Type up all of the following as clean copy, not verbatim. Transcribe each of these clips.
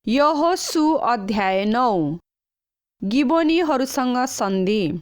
यहोशू अध्याय 9। गिबोनीहरूसँग सन्धि।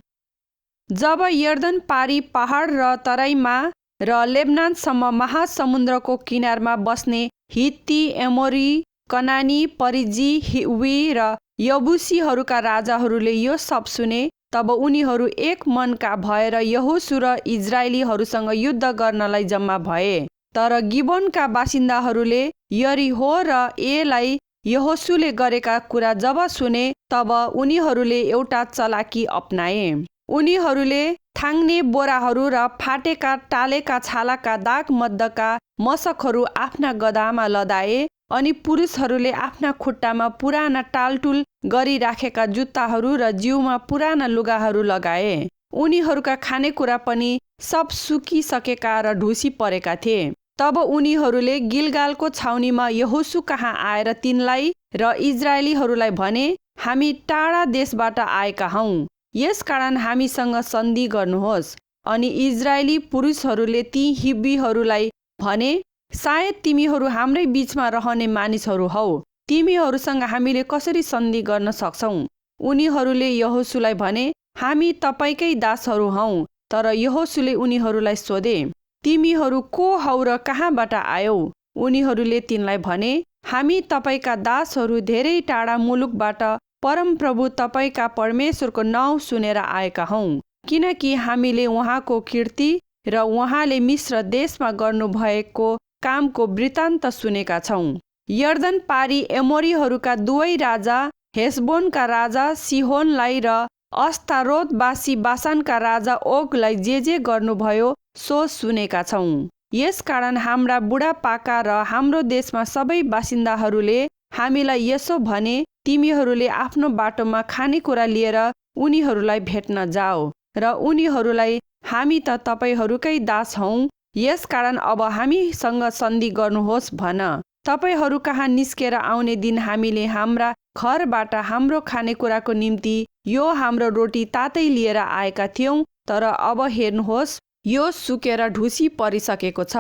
जब यर्दन पारी पहाड र तराईमा र लेबनानसम्म महासमुद्रको किनारमा बस्ने हित्ती, एमोरी, कनानी, परिजी, हिव्वी र यबुसीहरूका राजाहरूले यो सब सुने, तब उनीहरू एक मनका भएर यहोशू र इजरायलीहरूसँग युद्ध गर्नलाई जम्मा भए। तर गिबोनका बासिन्दाहरूले यरीहो र एलाई यहोशूले गरेका कुरा जब सुने, तब उनीहरूले एउटा चलाकी अपनाए। उनीहरूले थाङ्ने बोराहरू र फाटेका टालेका छालाका दागमद्धका मशकहरू आफ्ना गधामा लदाए, अनि पुरुषहरूले आफ्ना खुट्टामा पुराना टालटुल गरिराखेका जुत्ताहरू र जिउमा पुराना लुगाहरू लगाए। उनीहरूका खानेकुरा पनि सब सुकिसकेका र ढुसी परेका थिए। तब उनीहरूले गिलगालको छाउनीमा यहोशू कहाँ आएर तिनलाई र इजरायलीहरूलाई भने, हामी टाढा देशबाट आएका हौँ, यसकारण हामीसँग सन्धि गर्नुहोस्। अनि इजरायली पुरुषहरूले ती हिब्बीहरूलाई भने, सायद तिमीहरू हाम्रै बीचमा रहने मानिसहरू हौ, तिमीहरूसँग हामीले कसरी सन्धि गर्न सक्छौँ? उनीहरूले यहोशूलाई भने, हामी तपाईँकै दासहरू हौँ। तर यहोशूले उनीहरूलाई सोधे, तिमीहरू को हौ र कहाँबाट आयौ? उनीहरूले तिनलाई भने, हामी तपाईँका दासहरू धेरै टाढा मुलुकबाट परमप्रभु तपाईँका परमेश्वरको नाउँ सुनेर आएका हौँ, किनकि हामीले उहाँको कीर्ति र उहाँले मिश्र देशमा गर्नुभएको कामको वृत्तान्त सुनेका छौँ। यर्दन पारी एमोरीहरूका दुवै राजा, हेशबोनका राजा सिहोनलाई र अस्तारोतवासी बासानका राजा ओगलाई जे गर्नुभयो सो सुनेका छौँ। यसकारण हाम्रा बुढापाका र हाम्रो देशमा सबै बासिन्दाहरूले हामीलाई यसो भने, तिमीहरूले आफ्नो बाटोमा खानेकुरा लिएर उनीहरूलाई भेट्न जाओ र उनीहरूलाई, हामी त तपाईँहरूकै दास हौँ, यसकारण अब हामीसँग सन्धि गर्नुहोस् भन। तपाईँहरू कहाँ निस्केर आउने दिन हामीले हाम्रा घरबाट हाम्रो खानेकुराको निम्ति यो हाम्रो रोटी तातै लिएर आएका थियौँ, तर अब हेर्नुहोस्, यो सुकेर ढुसी परिसकेको छ।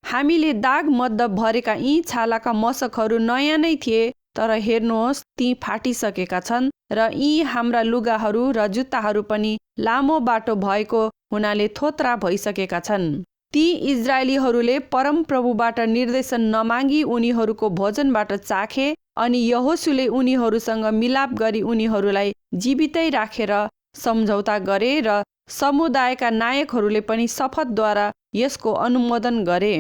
हामीले दाग मद्द भरेका यी छालाका मशकहरू नयाँ नै थिए, तर हेर्नुहोस्, ती फाटिसकेका छन् र यी हाम्रा लुगाहरू र जुत्ताहरू पनि लामो बाटो भएको हुनाले थोत्रा भइसकेका छन्। ती इजरायलीहरूले परमप्रभुबाट निर्देशन नमागी उनीहरूको भोजनबाट चाखे, अनि यहोशूले उनीहरूसँग मिलाप गरी उनीहरूलाई जीवितै राखेर सम्झौता गरे र समुदायका नायकहरूले पनि शपथद्वारा यसको अनुमोदन गरे।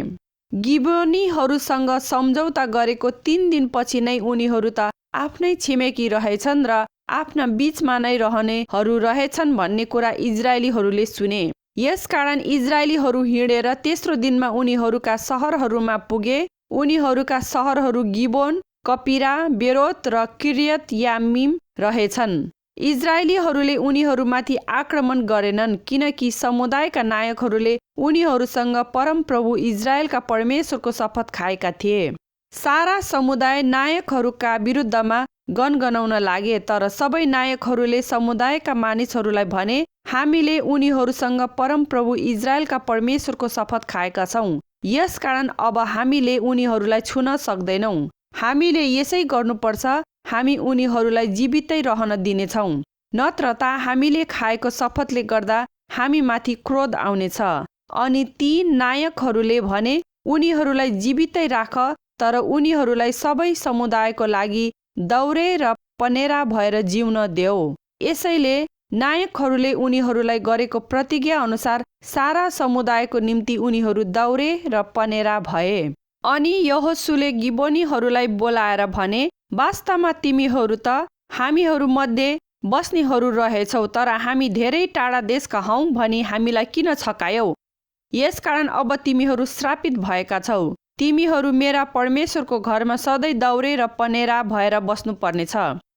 गिबोनीहरूसँग सम्झौता गरेको 3 दिनपछि नै उनीहरू त आफ्नै छिमेकी रहेछन् र आफ्ना बीचमा नै रहनेहरू रहेछन् भन्ने कुरा इजरायलीहरूले सुने। यसकारण इजरायलीहरू हिँडेर तेस्रो दिनमा उनीहरूका सहरहरूमा पुगे। उनीहरूका सहरहरू गिबोन, कपिरा, बेरोत र किर्यत यामीम रहेछन्। इजरायलीहरूले उनीहरूमाथि आक्रमण गरेनन्, किनकि समुदायका नायकहरूले उनीहरूसँग परमप्रभु इजरायलका परमेश्वरको शपथ खाएका थिए। सारा समुदाय नायकहरूका विरुद्धमा गनगनाउन लागे, तर सबै नायकहरूले समुदायका मानिसहरूलाई भने, हामीले उनीहरूसँग परमप्रभु इजरायलका परमेश्वरको शपथ खाएका छौँ, यसकारण अब हामीले उनीहरूलाई छुन सक्दैनौँ। हामीले यसै गर्नुपर्छ, हामी उनीहरूलाई जीवितै रहन दिनेछौँ, नत्र त हामीले खाएको शपथले गर्दा हामीमाथि क्रोध आउनेछ। अनि ती नायकहरूले भने, उनीहरूलाई जीवितै राख, तर उनीहरूलाई सबै समुदायको लागि दौरे र पनेरा भएर जिउन देऊ। यसैले नायकहरूले उनीहरूलाई गरेको प्रतिज्ञा अनुसार सारा समुदायको निम्ति उनीहरू दौरे र पनेरा भए। अनि यहोशूले गिबोनीहरूलाई बोलाएर भने, वास्तवमा तिमीहरू त हामीहरू मध्ये बस्नेहरू रहेछौ, तर हामी धेरै टाढा देशका हौँ भनी हामीलाई किन छकायौ? यसकारण अब तिमीहरू श्रापित भएका छौ। तिमीहरू मेरा परमेश्वरको घरमा सधैँ दौरे र पनेरा भएर बस्नुपर्नेछ।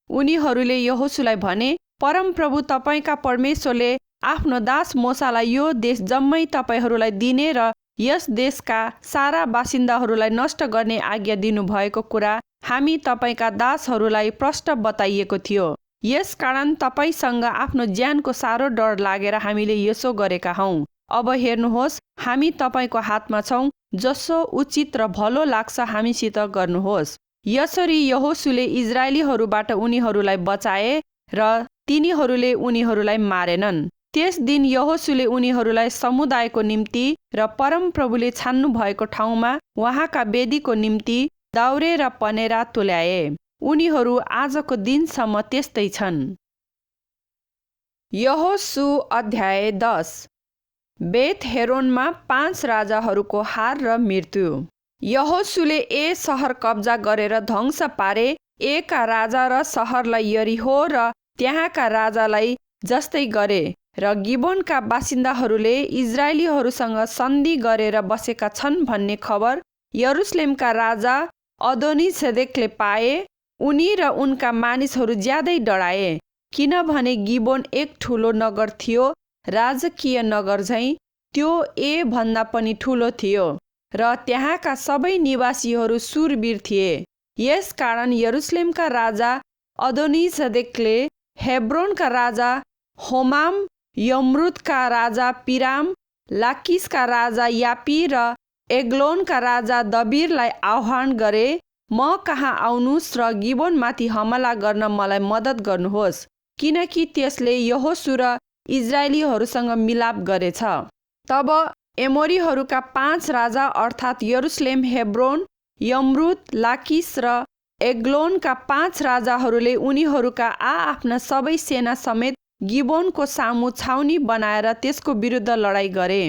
उनीहरूले यहोशूलाई भने, परमप्रभु तपाईँका परमेश्वरले आफ्नो दास मोसालाई यो देश जम्मै तपाईँहरूलाई दिने र यस देशका सारा बासिन्दाहरूलाई नष्ट गर्ने आज्ञा दिनुभएको कुरा हामी तपाईँका दासहरूलाई प्रष्ट बताइएको थियो। यसकारण तपाईँसँग आफ्नो ज्यानको साह्रो डर लागेर हामीले यसो गरेका हौँ। अब हेर्नुहोस्, हामी तपाईँको हातमा छौँ, जसो उचित र भलो लाग्छ हामीसित गर्नुहोस्। यसरी यहोशूले इजरायलीहरूबाट उनीहरूलाई बचाए र तिनीहरूले उनीहरूलाई मारेनन्। त्यस दिन यहोशूले उनीहरूलाई समुदायको निम्ति र परमप्रभुले छान्नु भएको ठाउँमा उहाँका वेदीको निम्ति दाउरे र पनेरा तुल्याए। उनीहरू आजको दिनसम्म त्यस्तै छन्। यहोशू अध्याय 10। बेथ हेरोनमा 5 राजाहरूको हार र मृत्यु। यहोशूले सहर कब्जा गरेर ध्वंस पारे। का राजा र सहरलाई यरीहो र त्यहाँका राजालाई जस्तै गरे र गिबोनका बासिन्दाहरूले इजरायलीहरूसँग सन्धि गरेर बसेका छन् भन्ने खबर यरुसलेमका राजा अदोनीसेदेकले पाए। उनी र उनका मानिसहरू ज्यादै डराए, किनभने गिबोन एक ठुलो नगर थियो, राजकीय नगर झैँ। त्यो भन्दा पनि ठुलो थियो र त्यहाँका सबै निवासीहरू शूरवीर थिए। यसकारण यरुसलेमका राजा अदोनीसेदेकले हेब्रोनका राजा होमाम, यम्रुदका राजा पिराम, लाकिसका राजा यापी र एग्लोनका राजा दबिरलाई आह्वान गरे, म कहाँ आउनुस् र गिबोनमाथि हमला गर्न मलाई मद्दत गर्नुहोस्, किनकि त्यसले यहोशू र इजरायलीहरूसँग मिलाप गरेछ। तब एमोरीहरूका 5 राजा अर्थात् यरुसलेम, हेब्रोन, यम्रुद, लाकिस र एग्लोनका 5 राजाहरूले उनीहरूका आफ्ना सबै सेना समेत गिबोनको सामु छाउनी बनाएर त्यसको विरुद्ध लडाईँ गरे।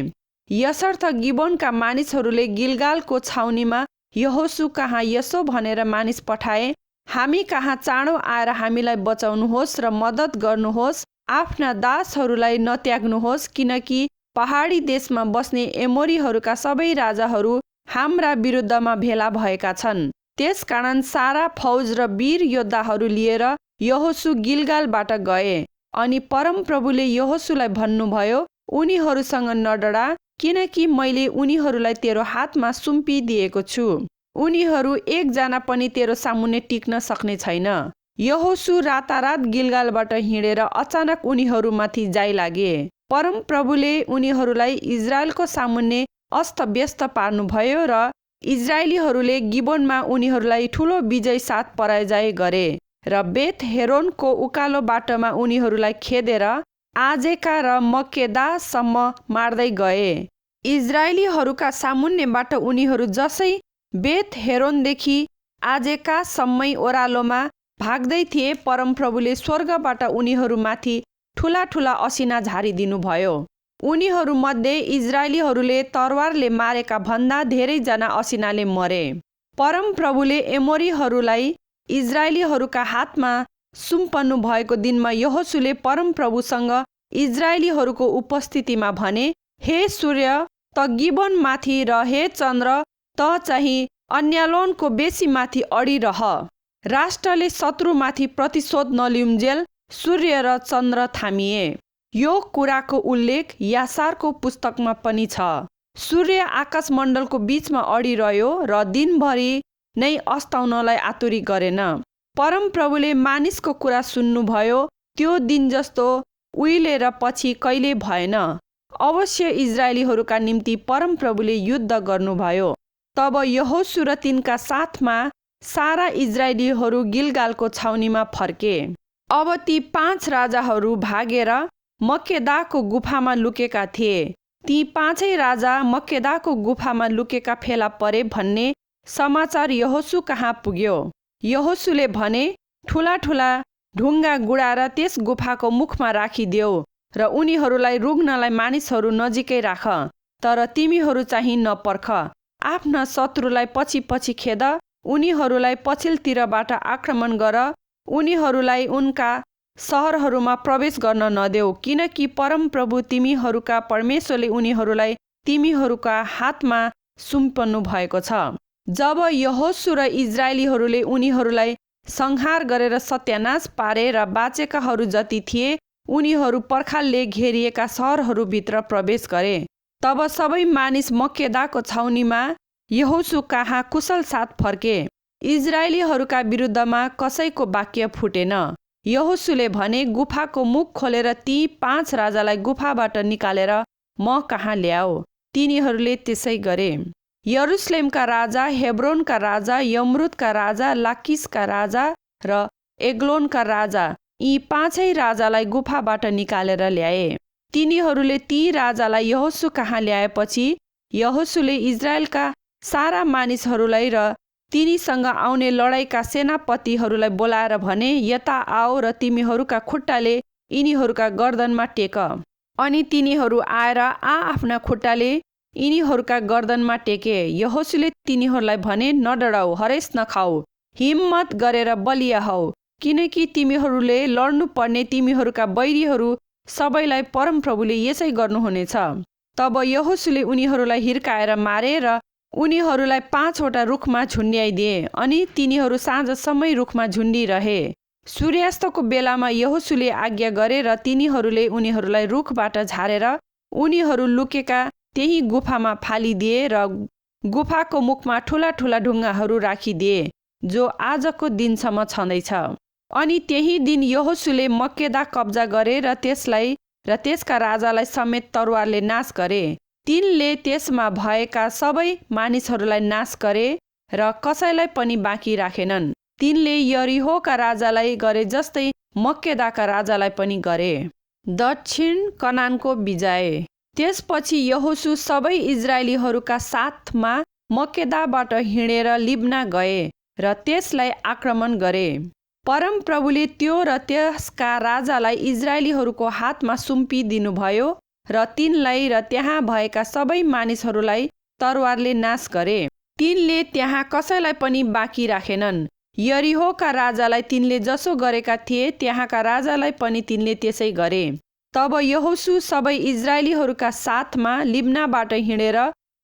यसर्थ गिबोनका मानिसहरूले गिलगालको छाउनीमा यहोशू कहाँ यसो भनेर मानिस पठाए, हामी कहाँ चाँडो आएर हामीलाई बचाउनुहोस् र मद्दत गर्नुहोस्, आफ्ना दासहरूलाई नत्याग्नुहोस्, किनकि पहाडी देशमा बस्ने एमोरीहरूका सबै राजाहरू हाम्रा विरुद्धमा भेला भएका छन्। त्यसकारण सारा फौज र वीर योद्धाहरू लिएर यहोशू गिलगालबाट गए। अनि परमप्रभुले यहोशूलाई भन्नुभयो, उनीहरूसँग नडरा, किनकि मैले उनीहरूलाई तेरो हातमा सुम्पिदिएको छु। उनीहरू एकजना पनि तेरो सामुन्ने टिक्न सक्ने छैन। यहोशू रातारात गिलगालबाट हिँडेर अचानक उनीहरूमाथि जाइलागे। परमप्रभुले उनीहरूलाई इजरायलको सामुन्ने अस्तव्यस्त पार्नुभयो र इजरायलीहरूले गिबोनमा उनीहरूलाई ठुलो विजय साथ पराजय गरे र बेथ हेरोनको उकालो बाटोमा उनीहरूलाई खेदेर आजेका र मक्केदासम्म मार्दै गए। इजरायलीहरूका सामुन्नेबाट उनीहरू जसै बेथ हेरोनदेखि आजेकासम्मै ओह्रालोमा भाग्दै थिए, परमप्रभुले स्वर्गबाट उनीहरूमाथि ठुला ठुला असिना झारिदिनुभयो। उनीहरूमध्ये इजरायलीहरूले तरवारले मारेका भन्दा धेरैजना असिनाले मरे। परमप्रभुले एमोरीहरूलाई इजरायलीहरूका हातमा सुम्पनु भएको दिनमा यहोशूले परमप्रभुसँग इजरायलीहरूको उपस्थितिमा भने, हे सूर्य त गिबोनमाथि र हे चन्द्र त चाहिँ अन्यालोनको बेसी माथि अडिरह। राष्ट्रले शत्रुमाथि प्रतिशोध नलिउन्जेल सूर्य र चन्द्र थामिए। यो कुराको उल्लेख यासारको पुस्तकमा पनि छ। सूर्य आकाशमण्डलको बीचमा अडिरह्यो र दिनभरि नै अस्ताउनलाई आतुरी गरेन। परमप्रभुले मानिसको कुरा सुन्नुभयो, त्यो दिन जस्तो उहिले र पछि कहिले भएन। अवश्य इजरायलीहरूका निम्ति परमप्रभुले युद्ध गर्नुभयो। तब यहोशू र तिनका साथमा सारा इजरायलीहरू गिलगालको छाउनीमा फर्के। अब ती 5 राजाहरू भागेर मक्केदाको गुफामा लुकेका थिए। ती 5 राजा मक्केदाको गुफामा लुकेका फेला परे भन्ने समाचार यहोशू कहाँ पुग्यो। यहोशूले भने, ठुला ठुला ढुङ्गा गुडाएर त्यस गुफाको मुखमा राखिदेऊ र उनीहरूलाई रुग्नलाई मानिसहरू नजिकै राख, तर तिमीहरू चाहिँ नपर्ख। आफ्ना शत्रुलाई पछि पछि खेद, उनीहरूलाई पछिल्लोतिरबाट आक्रमण गर, उनीहरूलाई उनका सहरहरूमा प्रवेश गर्न नदेऊ, किनकि परमप्रभु तिमीहरूका परमेश्वरले उनीहरूलाई तिमीहरूका हातमा सुम्पनु भएको छ। जब यहोशू र इजरायलीहरूले उनीहरूलाई संहार गरेर सत्यानाश पारे र बाँचेकाहरू जति थिए उनीहरू पर्खालले घेरिएका सहरहरूभित्र प्रवेश गरे, तब सबै मानिस मक्केदाको छाउनीमा यहोशू कहाँ कुशल साथ फर्के। इजरायलीहरूका विरुद्धमा कसैको वाक्य फुटेन। यहोशूले भने, गुफाको मुख खोलेर ती 5 राजालाई गुफाबाट निकालेर म कहाँ ल्याऊ। तिनीहरूले त्यसै गरे। यरुशलेमका राजा, हेब्रोनका राजा, यमरुदका राजा, लाकिसका राजा र एग्लोनका राजा, यी 5 राजालाई गुफाबाट निकालेर ल्याए। तिनीहरूले ती राजालाई यहोशू कहाँ ल्याएपछि यहोशूले इजरायलका सारा मानिसहरूलाई र तिनीसँग आउने लडाईँका सेनापतिहरूलाई बोलाएर भने, यता आओ र तिमीहरूका खुट्टाले यिनीहरूका गर्दनमा टेक। अनि तिनीहरू आएर आफ्ना खुट्टाले यिनीहरूका गर्दनमा टेके। यहोशूले तिनीहरूलाई भने, नडराऊ, हरेस नखाऊ, हिम्मत गरेर बलिया हौ, किनकि तिमीहरूले लड्नु पर्ने तिमीहरूका बैरीहरू सबैलाई परमप्रभुले यसै गर्नुहुनेछ। तब यहोशूले उनीहरूलाई हिर्काएर मारे र उनीहरूलाई 5वटा रुखमा झुन्ड्याइदिए, अनि तिनीहरू साँझसम्म रुखमा झुन्डिरहे। सूर्यास्तको बेलामा यहोशूले आज्ञा गरे र तिनीहरूले उनीहरूलाई रुखबाट झारेर उनीहरू लुकेका त्यही गुफामा फालिदिए र गुफाको मुखमा ठुला ठुला ढुङ्गाहरू राखिदिए, जो आजको दिनसम्म छँदैछ। अनि त्यही दिन यहोशूले मक्केदा कब्जा गरे र त्यसलाई र त्यसका राजालाई समेत तरवारले नाश गरे। तिनले त्यसमा भएका सबै मानिसहरूलाई नाश गरे र कसैलाई पनि बाँकी राखेनन्। तिनले यरीहोका राजालाई गरे जस्तै मक्केदाका राजालाई पनि गरे। दक्षिण कनानको विजय। त्यसपछि यहोशू सबै इजरायलीहरूका साथमा मक्केदाबाट हिँडेर लिब्ना गए र त्यसलाई आक्रमण गरे। परमप्रभुले त्यो र त्यसका राजालाई इजरायलीहरूको हातमा सुम्पिदिनुभयो र तिनलाई र त्यहाँ भएका सबै मानिसहरूलाई तरवारले नाश गरे। तिनले त्यहाँ कसैलाई पनि बाँकी राखेनन्। यरीहोका राजालाई तिनले जसो गरेका थिए त्यहाँका राजालाई पनि तिनले त्यसै गरे। तब यहोशू सबै इजरायलीहरूका साथमा लिब्नाबाट हिँडेर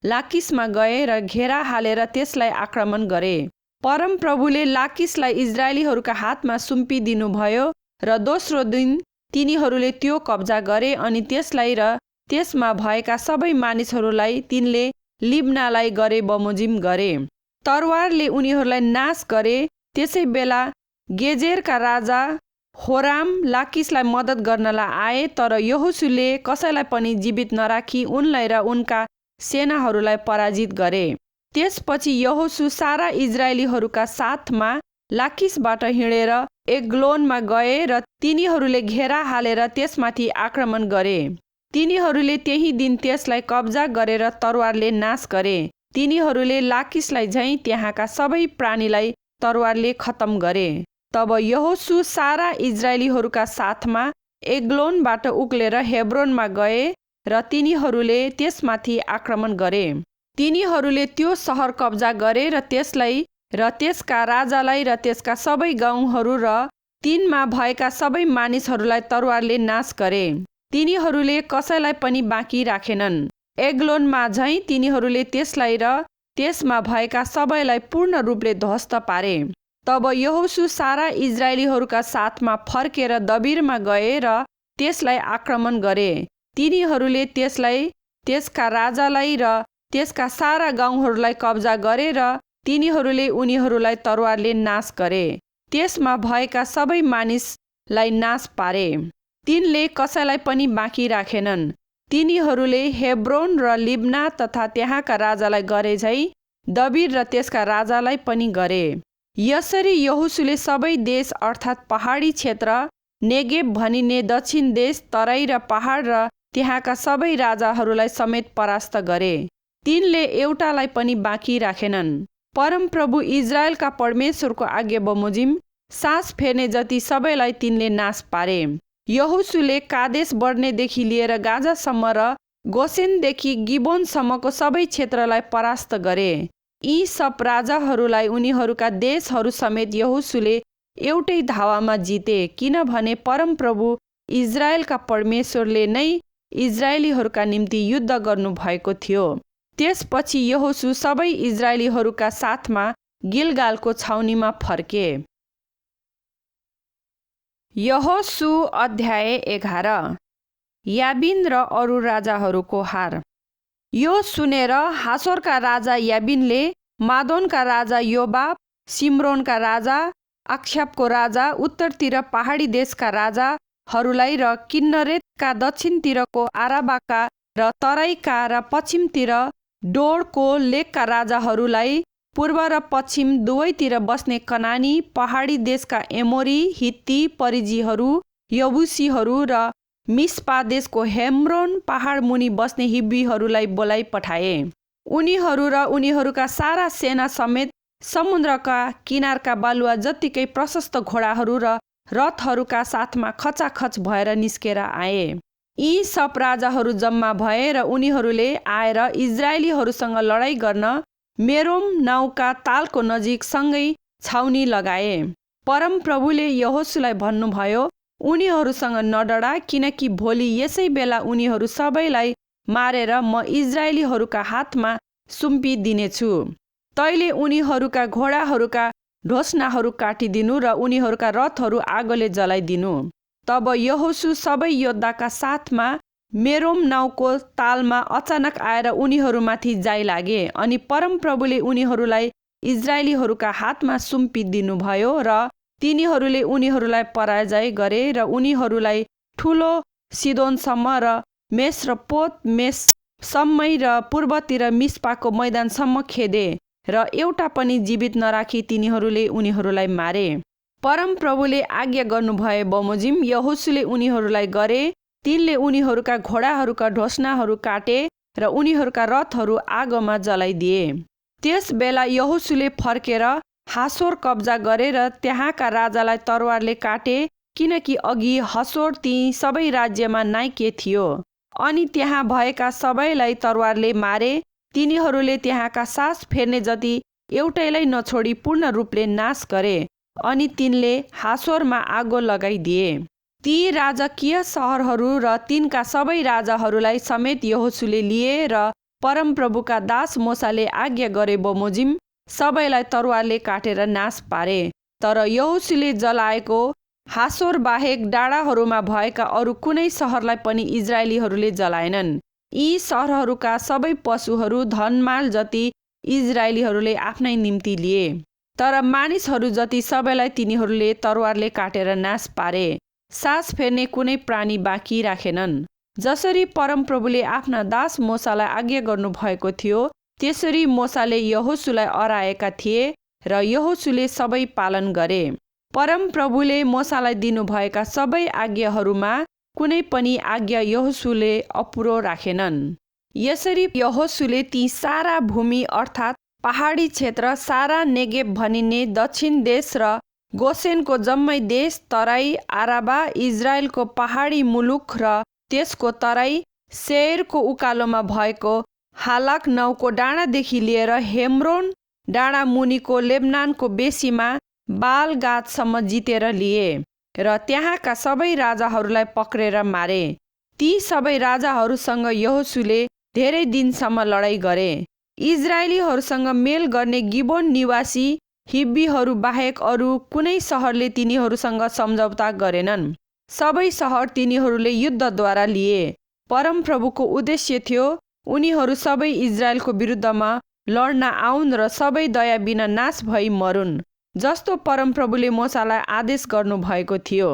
लाकिसमा गए र घेरा हालेर त्यसलाई आक्रमण गरे। परमप्रभुले लाकिसलाई इजरायलीहरूका हातमा सुम्पिदिनुभयो र दोस्रो दिन तिनीहरूले त्यो कब्जा गरे अनि त्यसलाई र त्यसमा भएका सबै मानिसहरूलाई तिनले लिब्नालाई गरे बमोजिम गरे। तरवारले उनीहरूलाई नाश गरे। त्यसै बेला गेजेरका राजा होराम लाकिसलाई मद्दत गर्नलाई आए, तर यहोशूले कसैलाई पनि जीवित नराखी उनलाई र उनका सेनाहरूलाई पराजित गरे। त्यसपछि यहोशू सारा इजरायलीहरूका साथमा लाकिसबाट हिँडेर एग्लोनमा गए र तिनीहरूले घेरा हालेर त्यसमाथि आक्रमण गरे। तिनीहरूले त्यही दिन त्यसलाई कब्जा गरेर तरवारले नाश गरे। तिनीहरूले लाकिसलाई झैँ त्यहाँका सबै प्राणीलाई तरवारले खत्तम गरे। तब यहोशू सारा इजरायलीहरूका साथमा एग्लोनबाट उक्लेर हेब्रोनमा गए र तिनीहरूले त्यसमाथि आक्रमण गरे। तिनीहरूले त्यो सहर कब्जा गरे र त्यसलाई र त्यसका राजालाई र त्यसका सबै गाउँहरू र तिनमा भएका सबै मानिसहरूलाई तरवारले नाश गरे। तिनीहरूले कसैलाई पनि बाँकी राखेनन्। एग्लोनमा झैँ तिनीहरूले त्यसलाई र त्यसमा भएका सबैलाई पूर्ण रूपले ध्वस्त पारे। तब यहोशू सारा इजरायलीहरूका साथमा फर्केर दबिरमा गए र त्यसलाई आक्रमण गरे। तिनीहरूले त्यसलाई, त्यसका राजालाई र त्यसका सारा गाउँहरूलाई कब्जा गरे र तिनीहरूले उनीहरूलाई तरवारले नाश गरे। त्यसमा भएका सबै मानिसलाई नाश पारे। तिनले कसैलाई पनि बाँकी राखेनन्। तिनीहरूले हेब्रोन र लिब्ना तथा त्यहाँका राजालाई गरे झैँ दबिर र त्यसका राजालाई पनि गरे। यसरी यहोशूले सबै देश अर्थात् पहाडी क्षेत्र, नेगेब भनिने दक्षिण देश, तराई र पहाड र त्यहाँका सबै राजाहरूलाई समेत परास्त गरे। तिनले एउटालाई पनि बाँकी राखेनन्। परमप्रभु इजरायलका परमेश्वरको आज्ञा बमोजिम सास फेर्ने जति सबैलाई तिनले नाश पारे। यहोशूले कादेश बर्नेदेखि लिएर गाजासम्म र गोसेनदेखि गिबोनसम्मको सबै क्षेत्रलाई परास्त गरे। यी सब राजाहरूलाई उनीहरूका देशहरू समेत यहोशूले एउटै धावामा जिते, किनभने परमप्रभु इजरायलका परमेश्वरले नै इजरायलीहरूका निम्ति युद्ध गर्नुभएको थियो। त्यसपछि यहोशू सबै इजरायलीहरूका साथमा गिलगालको छाउनीमा फर्के। यहोशू अध्याय 11। याबिन र अरू राजाहरूको हार। यो सुनेर हासोरका राजा याबिनले मादोनका राजा योबाब, सिम्रोनका राजा, अक्षापको राजा, उत्तरतिर पहाडी देशका राजाहरूलाई र किन्नरेतका दक्षिणतिरको आराबाका र तराईका र पश्चिमतिर डोरको लेकका राजाहरूलाई पूर्व र पश्चिम दुवैतिर बस्ने कनानी पहाडी देशका एमोरी, हित्ती, परिजीहरू, यबुसीहरू र मिस्पा देशको हेम्रोन पहाड मुनि बस्ने हिब्बीहरूलाई बोलाइ पठाए। उनीहरू र उनीहरूका सारा सेना समेत समुद्रका किनारका बालुवा जत्तिकै प्रशस्त घोडाहरू र रथहरूका साथमा खचाखच भएर निस्केर आए। यी सब राजाहरू जम्मा भए र उनीहरूले आएर इजरायलीहरूसँग लडाईँ गर्न मेरोम नाउँका तालको नजिक सँगै छाउनी लगाए। परमप्रभुले यहोशूलाई भन्नुभयो, उनीहरूसँग नडरा, किनकि भोलि यसै बेला उनीहरू सबैलाई मारेर म इजरायलीहरूका हातमा सुम्पिदिनेछु। तैले उनीहरूका घोडाहरूका ढोस्नाहरू काटिदिनु र उनीहरूका रथहरू आगोले जलाइदिनु। तब यहोशू सबै योद्धाका साथमा मेरोम नाउँको तालमा अचानक आएर उनीहरूमाथि जाइलागे, अनि परमप्रभुले उनीहरूलाई इजरायलीहरूका हातमा सुम्पिदिनु भयो र तिनीहरूले उनीहरूलाई पराजय गरे र उनीहरूलाई ठुलो सिदोनसम्म र मेसरपोत मेससम्मै र पूर्वतिर मिस्पाको मैदानसम्म खेदे र एउटा पनि जीवित नराखी तिनीहरूले उनीहरूलाई मारे। परमप्रभुले आज्ञा गर्नुभए बमोजिम यहोशूले उनीहरूलाई गरे। तिनले उनीहरूका घोडाहरूका ढोस्नाहरू काटे र उनीहरूका रथहरू आगोमा जलाइदिए। त्यस बेला यहोशूले फर्केर हासोर कब्जा गरे र त्यहाँका राजालाई तरवारले काटे, किनकि अघि हासोर ती सबै राज्यमा नाइके थियो। अनि त्यहाँ भएका सबैलाई तरवारले मारे। तिनीहरूले त्यहाँका सास फेर्ने जति एउटैलाई नछोडी पूर्ण रूपले नाश गरे, अनि तिनले हासोरमा आगो लगाइदिए। ती राजकीय सहरहरू र तिनका सबै राजाहरूलाई समेत यहोशूले लिए र परमप्रभुका दास मोसाले आज्ञा गरे बमोजिम सबैलाई तरवारले काटेर नाश पारे। तर यहोशूले जलाएको हासोर बाहेक डाँडाहरूमा भएका अरू कुनै सहरलाई पनि इजरायलीहरूले जलाएनन्। यी सहरहरूका सबै पशुहरू, धनमाल जति इजरायलीहरूले आफ्नै निम्ति लिए, तर मानिसहरू जति सबैलाई तिनीहरूले तरवारले काटेर नाश पारे। सास फेर्ने कुनै प्राणी बाँकी राखेनन्। जसरी परमप्रभुले आफ्ना दास मोसालाई आज्ञा गर्नुभएको थियो, त्यसरी मोसाले यहोशूलाई अराएका थिए र यहोशूले सबै पालन गरे। परमप्रभुले मोसालाई दिनुभएका सबै आज्ञाहरूमा कुनै पनि आज्ञा यहोशूले अपुरो राखेनन्। यसरी यहोशूले ती सारा भूमि अर्थात् पहाडी क्षेत्र, सारा नेगेब भनिने दक्षिण देश र गोसेनको जम्मै देश, तराई, आराबा, इजरायलको पहाडी मुलुक र त्यसको तराई, सेयरको उकालोमा भएको हालाक नाउँको डाँडादेखि लिएर हेम्रोन डाँडा मुनिको लेबनानको बेसीमा बाल गादसम्म जितेर लिए र त्यहाँका सबै राजाहरूलाई पक्रेर मारे। ती सबै राजाहरूसँग यहोशूले धेरै दिनसम्म लडाईँ गरे। इजरायलीहरूसँग मेल गर्ने गिबोन निवासी हिब्बीहरू बाहेक अरू कुनै सहरले तिनीहरूसँग सम्झौता गरेनन्। सबै सहर तिनीहरूले युद्धद्वारा लिए। परमप्रभुको उद्देश्य थियो उनीहरू सबै इजरायलको विरुद्धमा लड्न आउन् र सबै दया बिना नाश भई मरुन्, जस्तो परमप्रभुले मोसालाई आदेश गर्नुभएको थियो।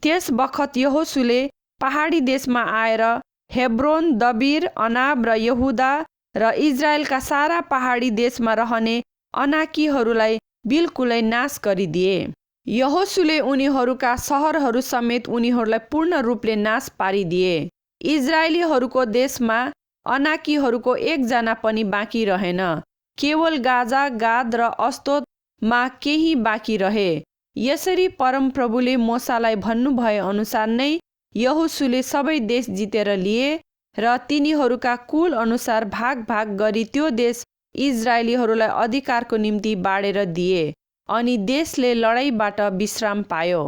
त्यस बखत यहोशूले पहाडी देशमा आएर हेब्रोन, दबिर, अनाब र यहुदा र इजरायलका सारा पहाडी देशमा रहने अनाकीहरूलाई बिल्कुलै नाश गरिदिए। यहोशूले उनीहरूका सहरहरू समेत उनीहरूलाई पूर्ण रूपले नाश पारिदिए। इजरायलीहरूको देशमा अनाकीहरूको एकजना पनि बाँकी रहेन। केवल गाजा, गाद र अस्तोदमा केही बाँकी रहे। यसरी परमप्रभुले मोसालाई भन्नुभए अनुसार नै यहोशूले सबै देश जितेर लिए र तिनीहरूका कुल अनुसार भाग भाग गरी त्यो देश इजरायलीहरूलाई अधिकारको निम्ति बाँडेर दिए, अनि देशले लडाईँबाट विश्राम पायो।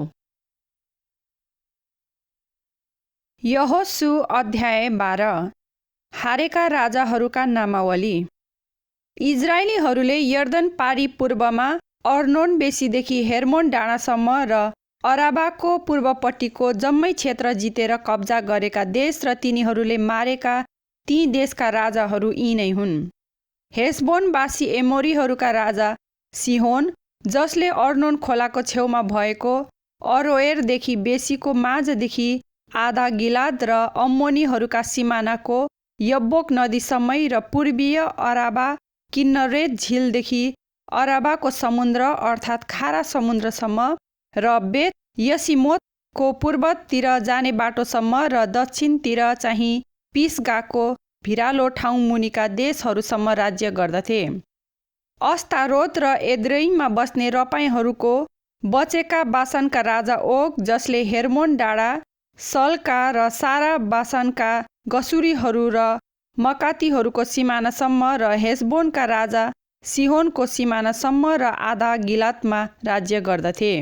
यहोशू अध्याय 12। हारेका राजाहरूका नामावली। इजरायलीहरूले यर्दन पारी पूर्वमा अर्नोन बेसीदेखि हेर्मोन डाँडासम्म र अराबाको पूर्वपट्टिको जम्मै क्षेत्र जितेर कब्जा गरेका देश र तिनीहरूले मारेका ती देशका राजाहरू यी नै हुन्। हेसबोनवासी एमोरीहरूका राजा सिहोन, जसले अर्नोन खोलाको छेउमा भएको अरोएरदेखि बेसीको माझदेखि आधा गिलाद र अम्मोनीहरूका सिमानाको यब्बोक नदीसम्मै र पूर्वीय अराबा किन्नरेत झिलदेखि अराबाको समुद्र अर्थात् खारा समुद्रसम्म र बेत यसिमोतको पूर्वतिर जाने बाटोसम्म र दक्षिणतिर चाहिँ पिसगाको भिरालो ठाउँ मुनिका देशहरूसम्म राज्य गर्दथे। अस्तारोत र एद्रेईमा बस्ने रपाईँहरूको बचेका बासनका राजा ओग, जसले हेर्मोन डाँडा, सल्का र सारा बासनका गसुरीहरू र मकातीहरूको सिमानासम्म र हेसबोनका राजा सिहोनको सिमानासम्म र आधा गिलातमा राज्य गर्दथे।